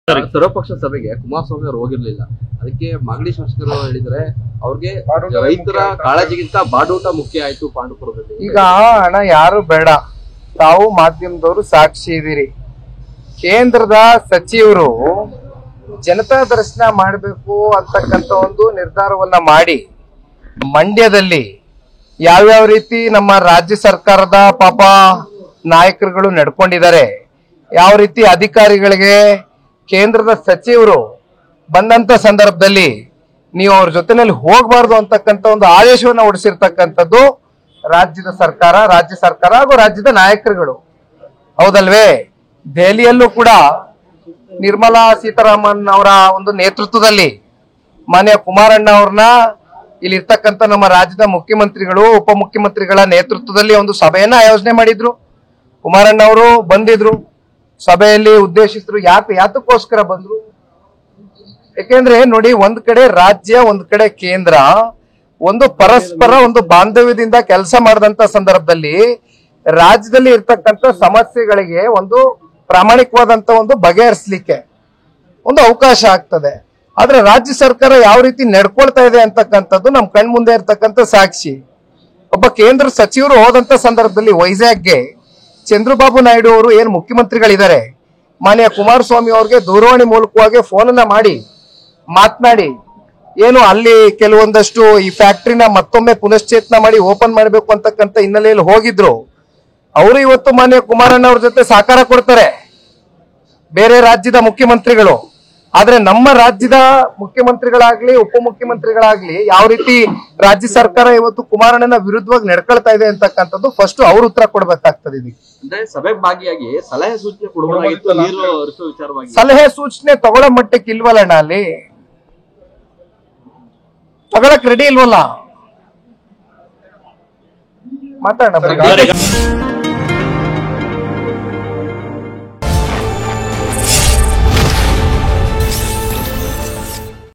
ಸರ್ವಪಕ್ಷ ಸಭೆಗೆ ಕುಮಾರಸ್ವಾಮಿ ಅವರು ಹೋಗಿರ್ಲಿಲ್ಲ. ಅದಕ್ಕೆ ಮಾಗಡಿ ಶಾಸಕರು ಹೇಳಿದ್ರೆ ಅವ್ರಿಗೆ ರೈತರ ಕಾಳಜಿಗಿಂತ ಬಾಡೂಟ ಮುಖ್ಯ ಆಯ್ತು ಪಾಂಡುಪುರದಲ್ಲಿ. ಈಗ ಹಣ ಯಾರು ಬೇಡ, ತಾವು ಮಾಧ್ಯಮದವರು ಸಾಕ್ಷಿ ಇದೀರಿ. ಕೇಂದ್ರದ ಸಚಿವರು ಜನತಾ ದರ್ಶನ ಮಾಡಬೇಕು ಅಂತಕ್ಕಂಥ ಒಂದು ನಿರ್ಧಾರವನ್ನ ಮಾಡಿ ಮಂಡ್ಯದಲ್ಲಿ ಯಾವ್ಯಾವ ರೀತಿ ನಮ್ಮ ರಾಜ್ಯ ಸರ್ಕಾರದ ಪಾಪ ನಾಯಕರುಗಳು ನಡ್ಕೊಂಡಿದ್ದಾರೆ, ಯಾವ ರೀತಿ ಅಧಿಕಾರಿಗಳಿಗೆ ಕೇಂದ್ರದ ಸಚಿವರು ಬಂದಂತ ಸಂದರ್ಭದಲ್ಲಿ ನೀವು ಅವ್ರ ಜೊತೆನಲ್ಲಿ ಹೋಗಬಾರ್ದು ಅಂತಕ್ಕಂಥ ಒಂದು ಆದೇಶವನ್ನು ಹೊರಡಿಸಿರ್ತಕ್ಕಂಥದ್ದು ರಾಜ್ಯ ಸರ್ಕಾರ ಹಾಗೂ ರಾಜ್ಯದ ನಾಯಕರುಗಳು, ಹೌದಲ್ವೇ? ದೆಹಲಿಯಲ್ಲೂ ಕೂಡ ನಿರ್ಮಲಾ ಸೀತಾರಾಮನ್ ಅವರ ಒಂದು ನೇತೃತ್ವದಲ್ಲಿ ಮಾನ್ಯ ಕುಮಾರಣ್ಣ ಅವ್ರನ್ನ ಇಲ್ಲಿ ಇರ್ತಕ್ಕಂಥ ನಮ್ಮ ರಾಜ್ಯದ ಮುಖ್ಯಮಂತ್ರಿಗಳು ಉಪಮುಖ್ಯಮಂತ್ರಿಗಳ ನೇತೃತ್ವದಲ್ಲಿ ಒಂದು ಸಭೆಯನ್ನ ಆಯೋಜನೆ ಮಾಡಿದ್ರು. ಕುಮಾರಣ್ಣ ಅವರು ಬಂದಿದ್ರು, ಸಭೆಯಲ್ಲಿ ಉದ್ದೇಶಿಸಿದ್ರು. ಯಾತಕ್ಕೋಸ್ಕರ ಬಂದ್ರು? ಯಾಕೆಂದ್ರೆ ನೋಡಿ, ಒಂದ್ ಕಡೆ ರಾಜ್ಯ, ಒಂದ್ ಕಡೆ ಕೇಂದ್ರ ಒಂದು ಪರಸ್ಪರ ಒಂದು ಬಾಂಧವ್ಯದಿಂದ ಕೆಲಸ ಮಾಡಿದಂತ ಸಂದರ್ಭದಲ್ಲಿ ರಾಜ್ಯದಲ್ಲಿ ಇರ್ತಕ್ಕಂಥ ಸಮಸ್ಯೆಗಳಿಗೆ ಒಂದು ಪ್ರಾಮಾಣಿಕವಾದಂತ ಒಂದು ಬಗೆಹರಿಸಲಿಕ್ಕೆ ಒಂದು ಅವಕಾಶ ಆಗ್ತದೆ. ಆದ್ರೆ ರಾಜ್ಯ ಸರ್ಕಾರ ಯಾವ ರೀತಿ ನಡ್ಕೊಳ್ತಾ ಇದೆ ಅಂತಕ್ಕಂಥದ್ದು ನಮ್ ಕಣ್ ಮುಂದೆ ಇರ್ತಕ್ಕಂಥ ಸಾಕ್ಷಿ. ಒಬ್ಬ ಕೇಂದ್ರ ಸಚಿವರು ಹೋದಂತ ಸಂದರ್ಭದಲ್ಲಿ ವೈಜಾಗ್ಗೆ ಚಂದ್ರಬಾಬು ನಾಯ್ಡು ಅವರು ಏನ್ ಮುಖ್ಯಮಂತ್ರಿಗಳಿದ್ದಾರೆ, ಮಾನ್ಯ ಕುಮಾರಸ್ವಾಮಿ ಅವ್ರಿಗೆ ದೂರವಾಣಿ ಮೂಲಕವಾಗಿ ಫೋನ್ ಮಾಡಿ ಮಾತನಾಡಿ ಏನು ಅಲ್ಲಿ ಕೆಲವೊಂದಷ್ಟು ಈ ಫ್ಯಾಕ್ಟ್ರಿನ ಮತ್ತೊಮ್ಮೆ ಪುನಶ್ಚೇತನ ಮಾಡಿ ಓಪನ್ ಮಾಡಬೇಕು ಅಂತಕ್ಕಂಥ ಹಿನ್ನೆಲೆಯಲ್ಲಿ ಹೋಗಿದ್ರು. ಅವರು ಇವತ್ತು ಮಾನ್ಯ ಕುಮಾರಣ್ಣ ಅವ್ರ ಜೊತೆ ಸಹಕಾರ ಕೊಡ್ತಾರೆ ಬೇರೆ ರಾಜ್ಯದ ಮುಖ್ಯಮಂತ್ರಿಗಳು. ಆದ್ರೆ ನಮ್ಮ ರಾಜ್ಯದ ಮುಖ್ಯಮಂತ್ರಿಗಳಾಗ್ಲಿ ಉಪಮುಖ್ಯಮಂತ್ರಿಗಳಾಗ್ಲಿ ಯಾವ ರೀತಿ ರಾಜ್ಯ ಸರ್ಕಾರ ಇವತ್ತು ಕುಮಾರಣ್ಣನ ವಿರುದ್ಧವಾಗಿ ನಡ್ಕೊಳ್ತಾ ಇದೆ ಅಂತಕ್ಕಂಥದ್ದು ಫಸ್ಟ್ ಅವ್ರು ಉತ್ತರ ಕೊಡ್ಬೇಕಾಗ್ತದೆ. ಇದಕ್ಕೆ ಅಂದ್ರೆ ಸಭೆಗೆ ಭಾಗಿಯಾಗಿ ಸಲಹೆ ಸೂಚನೆ ಕೊಡಬಹುದಾಗಿತ್ತು, ನೀರು ಹರಿಸುವ ವಿಚಾರವಾಗಿ. ಸಲಹೆ ಸೂಚನೆ ತಗೊಳ್ಳೋ ಮಟ್ಟಕ್ಕೆ ಇಲ್ವಲ್ಲಣ್ಣ, ಅಲ್ಲಿ ತಗೊಳಕ್ ರೆಡಿ ಇಲ್ವಲ್ಲ. ಮಾತಾಡೋಣ.